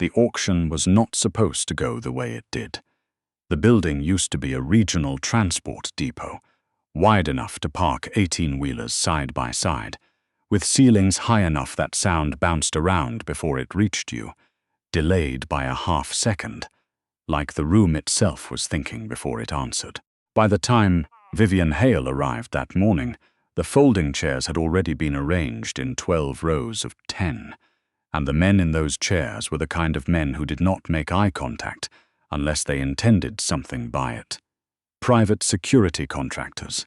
The auction was not supposed to go the way it did. The building used to be a regional transport depot, wide enough to park 18-wheelers side by side, with ceilings high enough that sound bounced around before it reached you, delayed by a half-second, like the room itself was thinking before it answered. By the time Vivienne Hale arrived that morning, the folding chairs had already been arranged in 12 rows of 10, and the men in those chairs were the kind of men who did not make eye contact unless they intended something by it. Private security contractors,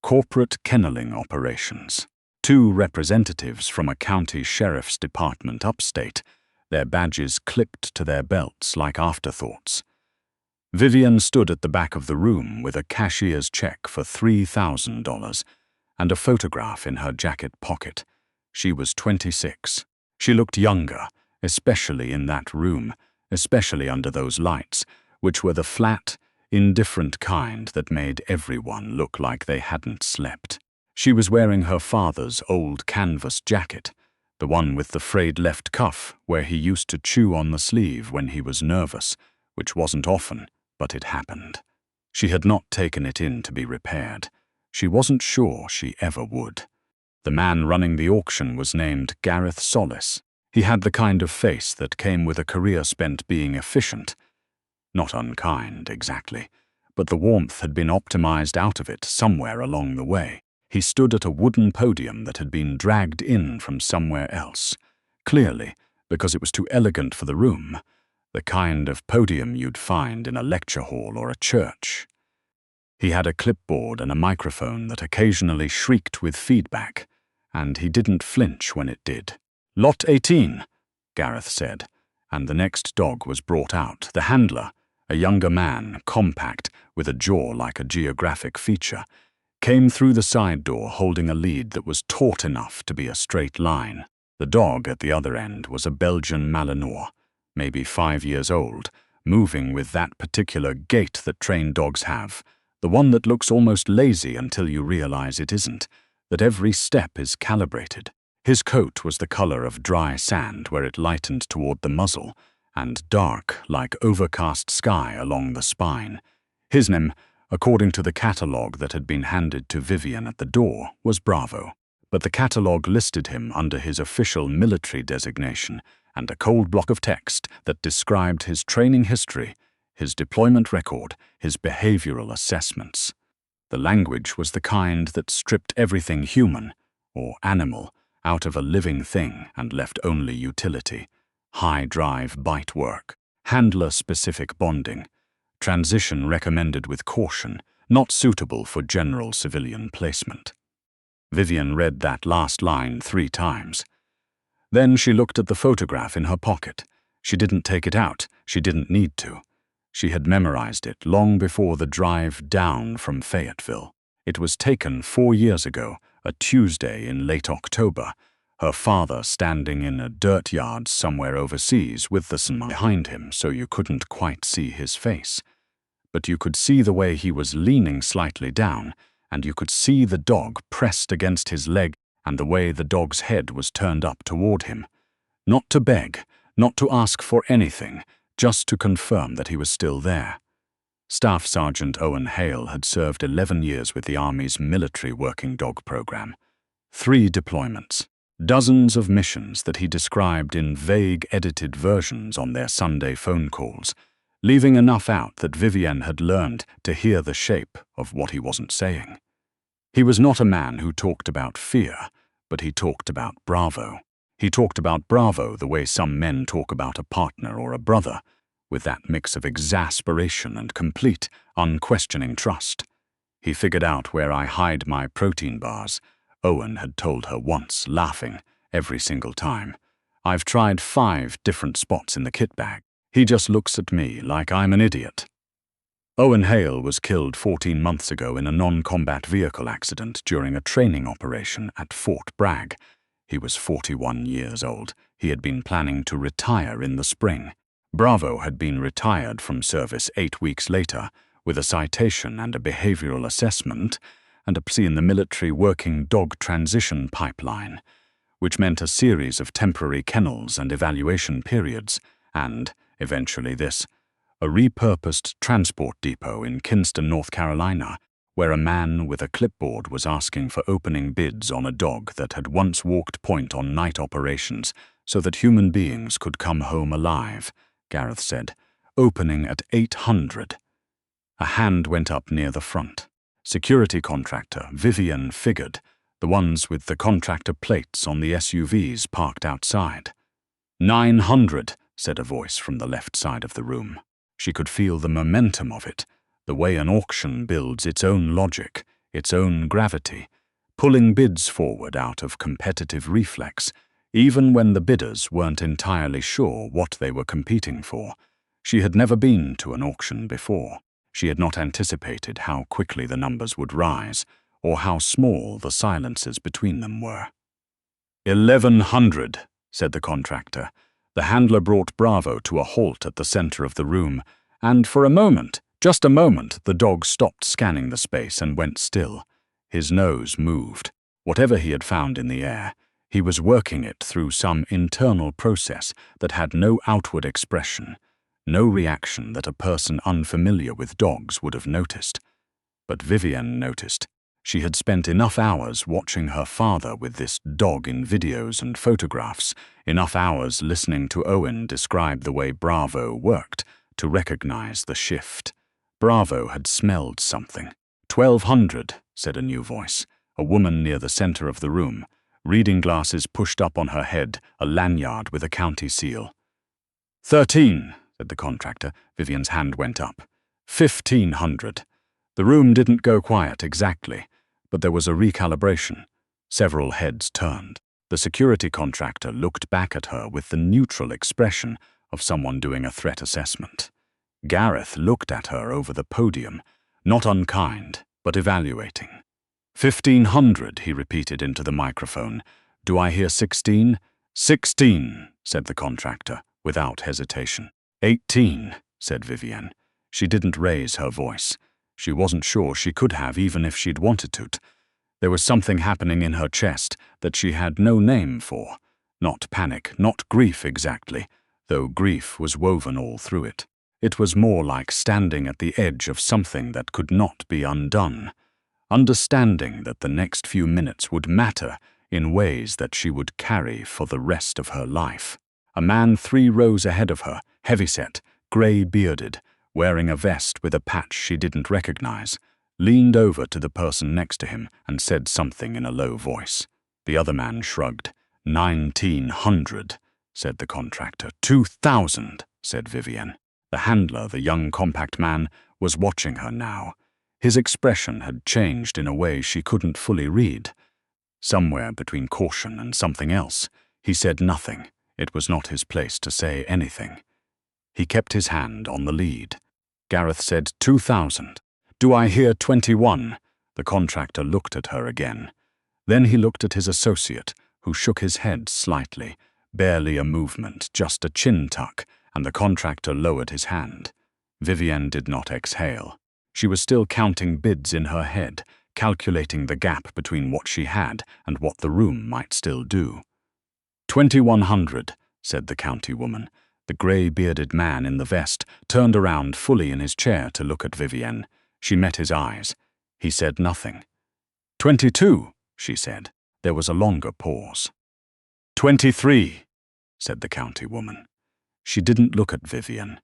corporate kenneling operations, 2 representatives from a county sheriff's department upstate, their badges clipped to their belts like afterthoughts. Vivienne stood at the back of the room with a cashier's check for $3,000 and a photograph in her jacket pocket. She was 26. She looked younger, especially in that room, especially under those lights, which were the flat, indifferent kind that made everyone look like they hadn't slept. She was wearing her father's old canvas jacket, the one with the frayed left cuff where he used to chew on the sleeve when he was nervous, which wasn't often, but it happened. She had not taken it in to be repaired. She wasn't sure she ever would. The man running the auction was named Gareth Solis. He had the kind of face that came with a career spent being efficient. Not unkind, exactly, but the warmth had been optimized out of it somewhere along the way. He stood at a wooden podium that had been dragged in from somewhere else, clearly because it was too elegant for the room, the kind of podium you'd find in a lecture hall or a church. He had a clipboard and a microphone that occasionally shrieked with feedback, and he didn't flinch when it did. "Lot 18, Gareth said, and the next dog was brought out. The handler, a younger man, compact, with a jaw like a geographic feature, came through the side door holding a lead that was taut enough to be a straight line. The dog at the other end was a Belgian Malinois, maybe 5 years old, moving with that particular gait that trained dogs have, the one that looks almost lazy until you realize it isn't, that every step is calibrated. His coat was the color of dry sand where it lightened toward the muzzle, and dark like overcast sky along the spine. His name, according to the catalogue that had been handed to Vivienne at the door, was Bravo, but the catalogue listed him under his official military designation and a cold block of text that described his training history, his deployment record, his behavioral assessments. The language was the kind that stripped everything human, or animal, out of a living thing and left only utility, high-drive bite work, handler-specific bonding, transition recommended with caution, not suitable for general civilian placement. Vivienne read that last line 3 times. Then she looked at the photograph in her pocket. She didn't take it out. She didn't need to. She had memorized it long before the drive down from Fayetteville. It was taken 4 years ago, a Tuesday in late October, her father standing in a dirt yard somewhere overseas with the sun behind him so you couldn't quite see his face. But you could see the way he was leaning slightly down, and you could see the dog pressed against his leg and the way the dog's head was turned up toward him. Not to beg, not to ask for anything, just to confirm that he was still there. Staff Sergeant Owen Hale had served 11 years with the Army's military working dog program. 3 deployments, dozens of missions that he described in vague edited versions on their Sunday phone calls, leaving enough out that Vivienne had learned to hear the shape of what he wasn't saying. He was not a man who talked about fear, but he talked about Bravo. He talked about Bravo the way some men talk about a partner or a brother, with that mix of exasperation and complete, unquestioning trust. He figured out where I hide my protein bars, Owen had told her once, laughing, every single time. I've tried 5 different spots in the kit bag. He just looks at me like I'm an idiot. Owen Hale was killed 14 months ago in a non-combat vehicle accident during a training operation at Fort Bragg. He was 41 years old. He had been planning to retire in the spring. Bravo had been retired from service 8 weeks later, with a citation and a behavioral assessment, and a place in the military working dog transition pipeline, which meant a series of temporary kennels and evaluation periods, and, eventually this, a repurposed transport depot in Kinston, North Carolina, where a man with a clipboard was asking for opening bids on a dog that had once walked point on night operations so that human beings could come home alive, Gareth said, opening at 800. A hand went up near the front. Security contractor Vivienne figured, the ones with the contractor plates on the SUVs parked outside. 900, said a voice from the left side of the room. She could feel the momentum of it, the way an auction builds its own logic, its own gravity, pulling bids forward out of competitive reflex, even when the bidders weren't entirely sure what they were competing for. She had never been to an auction before. She had not anticipated how quickly the numbers would rise, or how small the silences between them were. 1100, said the contractor. The handler brought Bravo to a halt at the center of the room, and for a moment, just a moment, the dog stopped scanning the space and went still. His nose moved. Whatever he had found in the air, he was working it through some internal process that had no outward expression, no reaction that a person unfamiliar with dogs would have noticed. But Vivienne noticed. She had spent enough hours watching her father with this dog in videos and photographs, enough hours listening to Owen describe the way Bravo worked, to recognize the shift. Bravo had smelled something. 1200, said a new voice, a woman near the center of the room, reading glasses pushed up on her head, a lanyard with a county seal. 13, said the contractor. Vivienne's hand went up. 1500. The room didn't go quiet exactly, but there was a recalibration. Several heads turned. The security contractor looked back at her with the neutral expression of someone doing a threat assessment. Gareth looked at her over the podium, not unkind, but evaluating. 1500, he repeated into the microphone. Do I hear 16? 16, said the contractor, without hesitation. 18, said Vivienne. She didn't raise her voice. She wasn't sure she could have, even if she'd wanted to. There was something happening in her chest that she had no name for. Not panic, not grief exactly, though grief was woven all through it. It was more like standing at the edge of something that could not be undone, understanding that the next few minutes would matter in ways that she would carry for the rest of her life. A man 3 rows ahead of her, heavyset, grey-bearded, wearing a vest with a patch she didn't recognize, leaned over to the person next to him and said something in a low voice. The other man shrugged. 1900, said the contractor. 2000, said Vivienne. The handler, the young compact man, was watching her now. His expression had changed in a way she couldn't fully read. Somewhere between caution and something else, he said nothing. It was not his place to say anything. He kept his hand on the lead. Gareth said 2000. Do I hear 21? The contractor looked at her again. Then he looked at his associate, who shook his head slightly, barely a movement, just a chin tuck, and the contractor lowered his hand. Vivienne did not exhale. She was still counting bids in her head, calculating the gap between what she had and what the room might still do. 2100, said the county woman. The grey-bearded man in the vest turned around fully in his chair to look at Vivienne. She met his eyes. He said nothing. 22, she said. There was a longer pause. 23, said the county woman. She didn't look at Vivienne.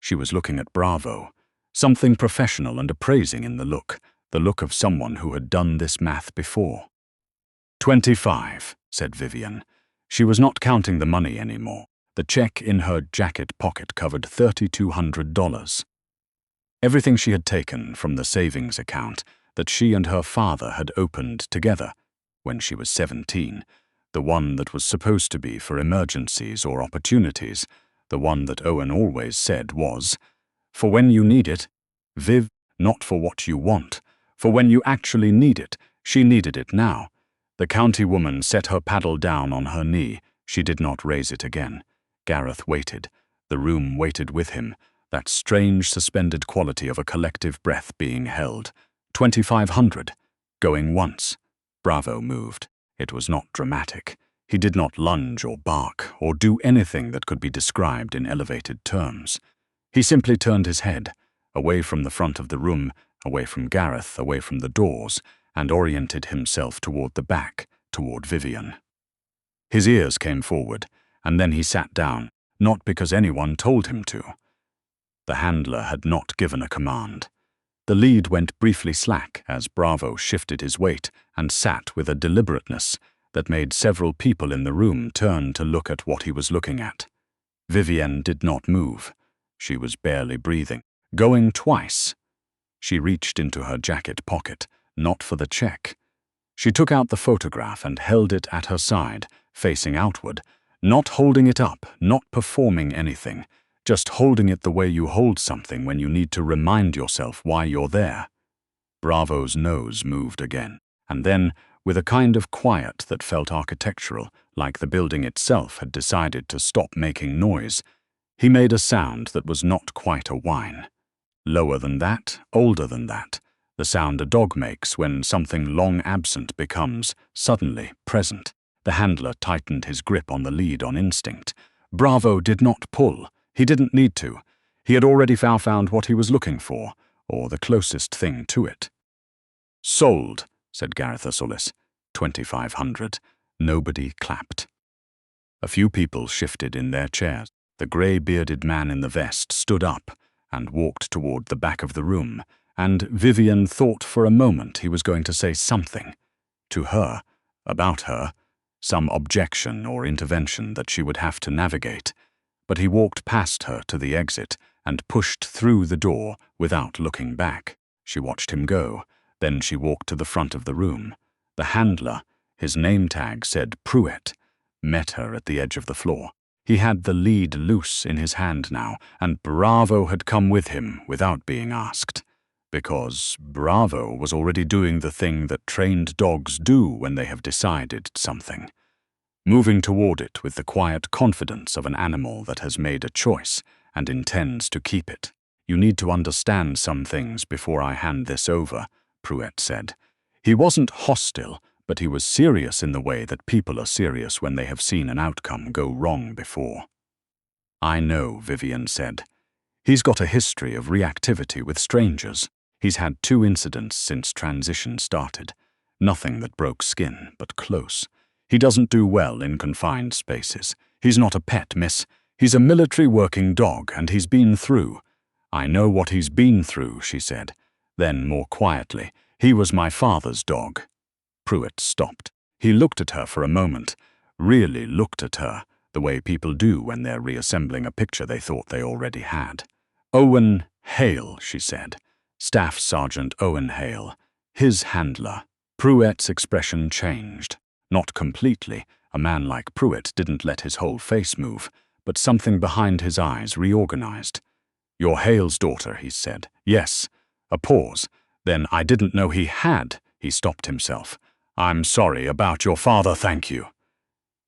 She was looking at Bravo. Something professional and appraising in the look of someone who had done this math before. 25, said Vivienne. She was not counting the money anymore. The check in her jacket pocket covered $3,200. Everything she had taken from the savings account that she and her father had opened together when she was 17, the one that was supposed to be for emergencies or opportunities, the one that Owen always said was, for when you need it, Viv, not for what you want, for when you actually need it. She needed it now. The county woman set her paddle down on her knee. She did not raise it again. Gareth waited. The room waited with him, that strange suspended quality of a collective breath being held. 2500. Going once. Bravo moved. It was not dramatic. He did not lunge or bark or do anything that could be described in elevated terms. He simply turned his head, away from the front of the room, away from Gareth, away from the doors, and oriented himself toward the back, toward Vivienne. His ears came forward, and then he sat down, not because anyone told him to. The handler had not given a command. The lead went briefly slack as Bravo shifted his weight and sat with a deliberateness that made several people in the room turn to look at what he was looking at. Vivienne did not move. She was barely breathing, going twice. She reached into her jacket pocket, not for the check. She took out the photograph and held it at her side, facing outward, not holding it up, not performing anything, just holding it the way you hold something when you need to remind yourself why you're there. Bravo's nose moved again, and then, with a kind of quiet that felt architectural, like the building itself had decided to stop making noise, he made a sound that was not quite a whine. Lower than that, older than that, the sound a dog makes when something long absent becomes, suddenly, present. The handler tightened his grip on the lead on instinct. Bravo did not pull. He didn't need to. He had already found what he was looking for, or the closest thing to it. "Sold," said Gareth Usulis. 2,500. Nobody clapped. A few people shifted in their chairs. The grey-bearded man in the vest stood up and walked toward the back of the room, and Vivienne thought for a moment he was going to say something. To her, about her, some objection or intervention that she would have to navigate. But he walked past her to the exit and pushed through the door without looking back. She watched him go. Then she walked to the front of the room. The handler, his name tag said Pruett, met her at the edge of the floor. He had the lead loose in his hand now, and Bravo had come with him without being asked. Because Bravo was already doing the thing that trained dogs do when they have decided something. Moving toward it with the quiet confidence of an animal that has made a choice and intends to keep it. "You need to understand some things before I hand this over," Pruett said. He wasn't hostile, but he was serious in the way that people are serious when they have seen an outcome go wrong before. "I know," Vivienne said. "He's got a history of reactivity with strangers. He's had 2 incidents since transition started. Nothing that broke skin, but close. He doesn't do well in confined spaces. He's not a pet, miss. He's a military working dog, and he's been through." "I know what he's been through," she said. Then, more quietly, "He was my father's dog." Pruett stopped. He looked at her for a moment, really looked at her, the way people do when they're reassembling a picture they thought they already had. "Owen Hale," she said. "Staff Sergeant Owen Hale. His handler." Pruett's expression changed. Not completely. A man like Pruett didn't let his whole face move, but something behind his eyes reorganized. "You're Hale's daughter," he said. "Yes." A pause. Then, "I didn't know he had." He stopped himself. "I'm sorry about your father, thank you."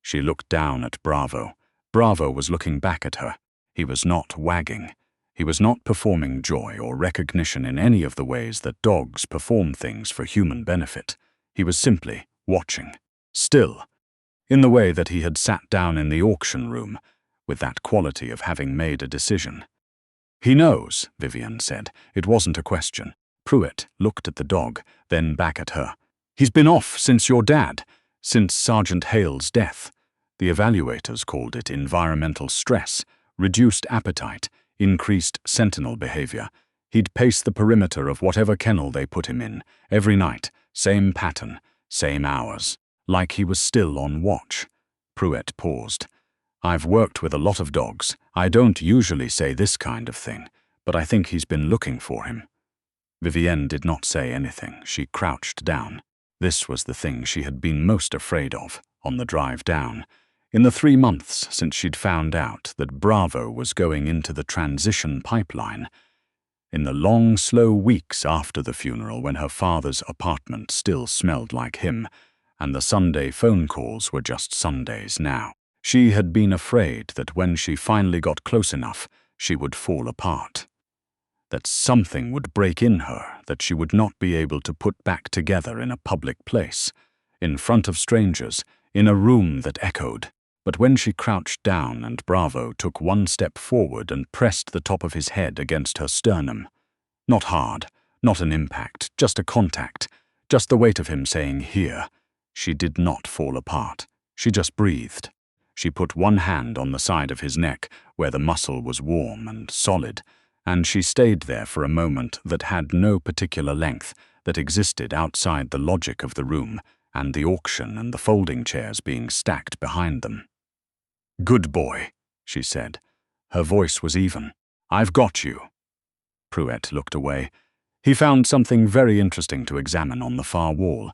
She looked down at Bravo. Bravo was looking back at her. He was not wagging. He was not performing joy or recognition in any of the ways that dogs perform things for human benefit. He was simply watching. Still, in the way that he had sat down in the auction room, with that quality of having made a decision. "He knows," Vivienne said. It wasn't a question. Pruett looked at the dog, then back at her. "He's been off since your dad, since Sergeant Hale's death. The evaluators called it environmental stress, reduced appetite, increased sentinel behavior. He'd pace the perimeter of whatever kennel they put him in, every night, same pattern, same hours, like he was still on watch." Pruett paused. "I've worked with a lot of dogs. I don't usually say this kind of thing, but I think he's been looking for him." Vivienne did not say anything. She crouched down. This was the thing she had been most afraid of, on the drive down. In the 3 months since she'd found out that Bravo was going into the transition pipeline. In the long, slow weeks after the funeral when her father's apartment still smelled like him, and the Sunday phone calls were just Sundays now. She had been afraid that when she finally got close enough, she would fall apart. That something would break in her that she would not be able to put back together in a public place, in front of strangers, in a room that echoed. But when she crouched down and Bravo took one step forward and pressed the top of his head against her sternum, not hard, not an impact, just a contact, just the weight of him saying, "Here," she did not fall apart. She just breathed. She put one hand on the side of his neck, where the muscle was warm and solid, and she stayed there for a moment that had no particular length, that existed outside the logic of the room and the auction and the folding chairs being stacked behind them. "Good boy," she said. Her voice was even. "I've got you." Pruett looked away. He found something very interesting to examine on the far wall.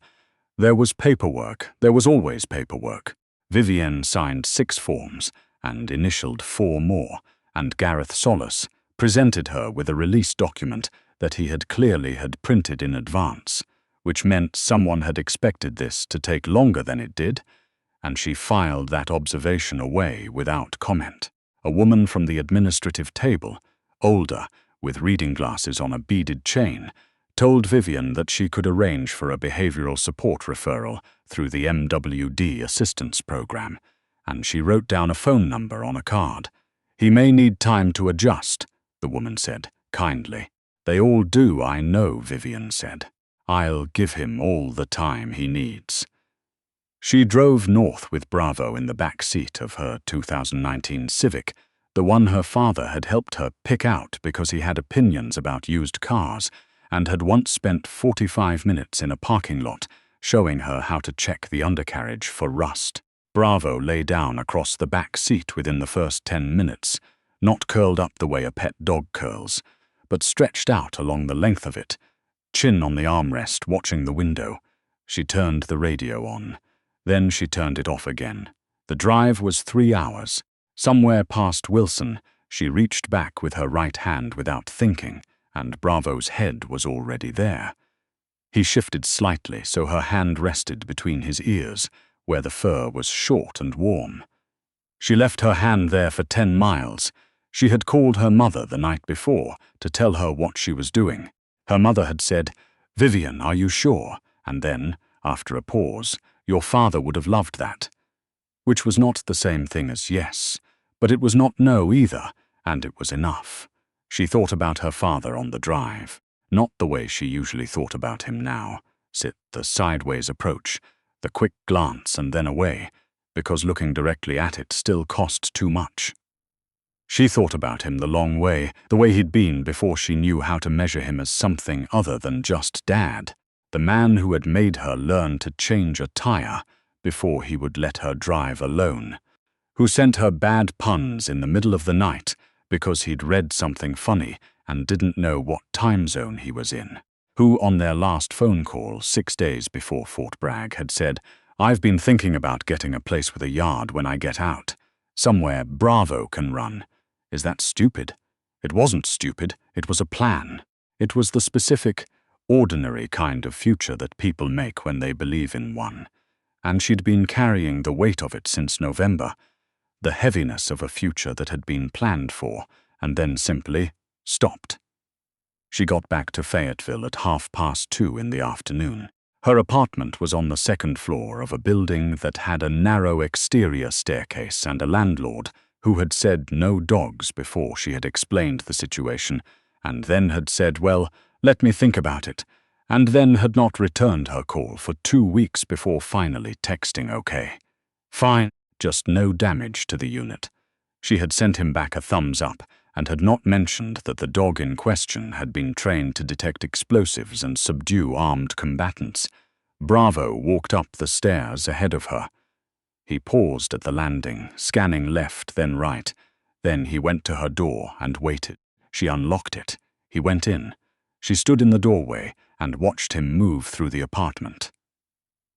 There was paperwork. There was always paperwork. Vivienne signed 6 forms and initialed 4 more, and Gareth Solace presented her with a release document that he had clearly had printed in advance, which meant someone had expected this to take longer than it did, and she filed that observation away without comment. A woman from the administrative table, older, with reading glasses on a beaded chain, told Vivienne that she could arrange for a behavioral support referral through the MWD assistance program, and she wrote down a phone number on a card. "He may need time to adjust," the woman said, kindly. "They all do, I know," Vivienne said. "I'll give him all the time he needs." She drove north with Bravo in the back seat of her 2019 Civic, the one her father had helped her pick out because he had opinions about used cars and had once spent 45 minutes in a parking lot showing her how to check the undercarriage for rust. Bravo lay down across the back seat within the first 10 minutes, not curled up the way a pet dog curls, but stretched out along the length of it, chin on the armrest, watching the window. She turned the radio on. Then she turned it off again. The drive was 3 hours. Somewhere past Wilson, she reached back with her right hand without thinking, and Bravo's head was already there. He shifted slightly so her hand rested between his ears, where the fur was short and warm. She left her hand there for 10 miles. She had called her mother the night before to tell her what she was doing. Her mother had said, "Vivienne, are you sure?" And then, after a pause, "Your father would have loved that." Which was not the same thing as yes, but it was not no either, and it was enough. She thought about her father on the drive, not the way she usually thought about him now, the sideways approach, the quick glance and then away, because looking directly at it still cost too much. She thought about him the long way, the way he'd been before she knew how to measure him as something other than just Dad, the man who had made her learn to change a tire before he would let her drive alone, who sent her bad puns in the middle of the night because he'd read something funny and didn't know what time zone he was in, who on their last phone call 6 days before Fort Bragg had said, "I've been thinking about getting a place with a yard when I get out, somewhere Bravo can run. Is that stupid?" It wasn't stupid, it was a plan. It was the specific, ordinary kind of future that people make when they believe in one. And she'd been carrying the weight of it since November, the heaviness of a future that had been planned for, and then simply stopped. She got back to Fayetteville at 2:30 in the afternoon. Her apartment was on the 2nd floor of a building that had a narrow exterior staircase and a landlord who had said no dogs before she had explained the situation, and then had said, "Well, let me think about it," and then had not returned her call for 2 weeks before finally texting okay. Fine, just no damage to the unit. She had sent him back a thumbs up and had not mentioned that the dog in question had been trained to detect explosives and subdue armed combatants. Bravo walked up the stairs ahead of her. He paused at the landing, scanning left then right. Then he went to her door and waited. She unlocked it. He went in. She stood in the doorway and watched him move through the apartment.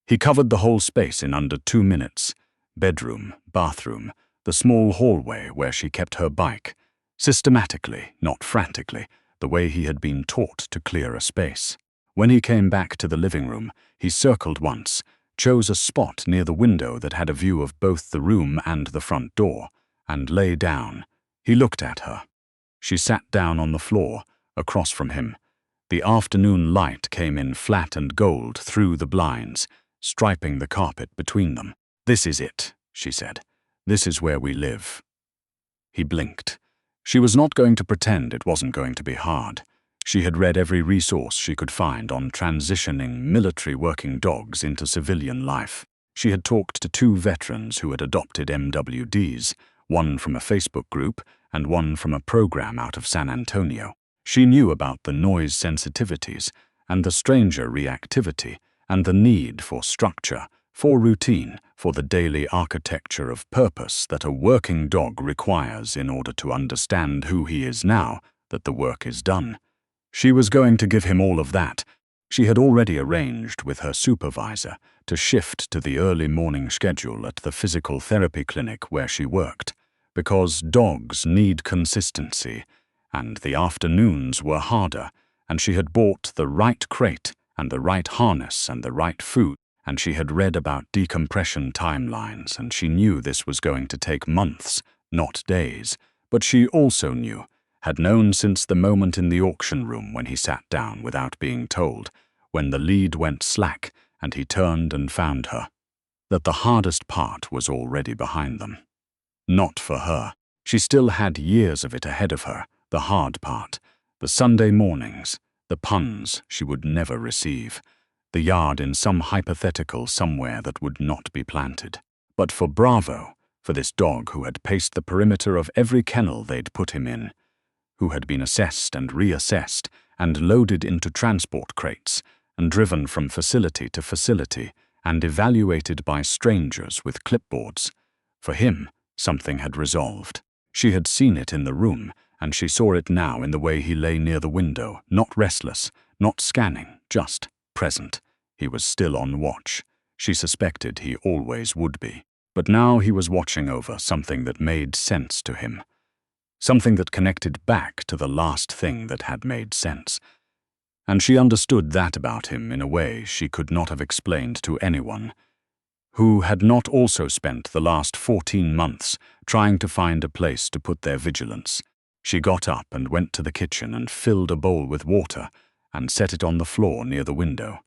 He covered the whole space in under 2 minutes. Bedroom, bathroom, the small hallway where she kept her bike. Systematically, not frantically, the way he had been taught to clear a space. When he came back to the living room, he circled once, chose a spot near the window that had a view of both the room and the front door, and lay down. He looked at her. She sat down on the floor, across from him. The afternoon light came in flat and gold through the blinds, striping the carpet between them. "This is it," she said. "This is where we live." He blinked. She was not going to pretend it wasn't going to be hard. She had read every resource she could find on transitioning military working dogs into civilian life. She had talked to 2 veterans who had adopted MWDs, one from a Facebook group and one from a program out of San Antonio. She knew about the noise sensitivities and the stranger reactivity and the need for structure, for routine, for the daily architecture of purpose that a working dog requires in order to understand who he is now that the work is done. She was going to give him all of that. She had already arranged with her supervisor to shift to the early morning schedule at the physical therapy clinic where she worked, because dogs need consistency, and the afternoons were harder, and she had bought the right crate and the right harness and the right food, and she had read about decompression timelines, and she knew this was going to take months, not days, but she also knew, had known since the moment in the auction room when he sat down without being told, when the lead went slack and he turned and found her, that the hardest part was already behind them. Not for her. She still had years of it ahead of her, the hard part, the Sunday mornings, the puns she would never receive, the yard in some hypothetical somewhere that would not be planted. But for Bravo, for this dog who had paced the perimeter of every kennel they'd put him in, who had been assessed and reassessed and loaded into transport crates and driven from facility to facility and evaluated by strangers with clipboards, for him, something had resolved. She had seen it in the room, and she saw it now in the way he lay near the window, not restless, not scanning, just present. He was still on watch. She suspected he always would be. But now he was watching over something that made sense to him. Something that connected back to the last thing that had made sense. And she understood that about him in a way she could not have explained to anyone, who had not also spent the last 14 months trying to find a place to put their vigilance. She got up and went to the kitchen and filled a bowl with water and set it on the floor near the window.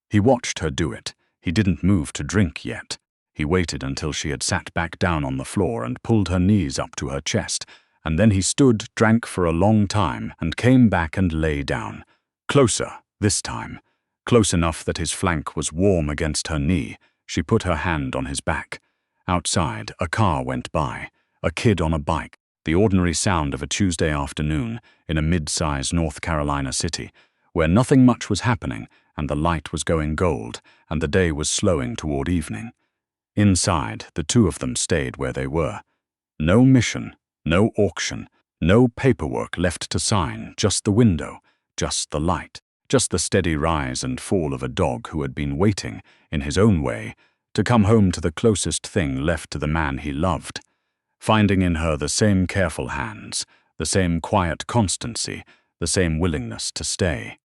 He watched her do it. He didn't move to drink yet. He waited until she had sat back down on the floor and pulled her knees up to her chest, and then he stood, drank for a long time, and came back and lay down. Closer, this time. Close enough that his flank was warm against her knee. She put her hand on his back. Outside, a car went by. A kid on a bike. The ordinary sound of a Tuesday afternoon in a mid-sized North Carolina city, where nothing much was happening, and the light was going gold, and the day was slowing toward evening. Inside, the 2 of them stayed where they were. No mission, no auction, no paperwork left to sign, just the window, just the light, just the steady rise and fall of a dog who had been waiting, in his own way, to come home to the closest thing left to the man he loved, finding in her the same careful hands, the same quiet constancy, the same willingness to stay.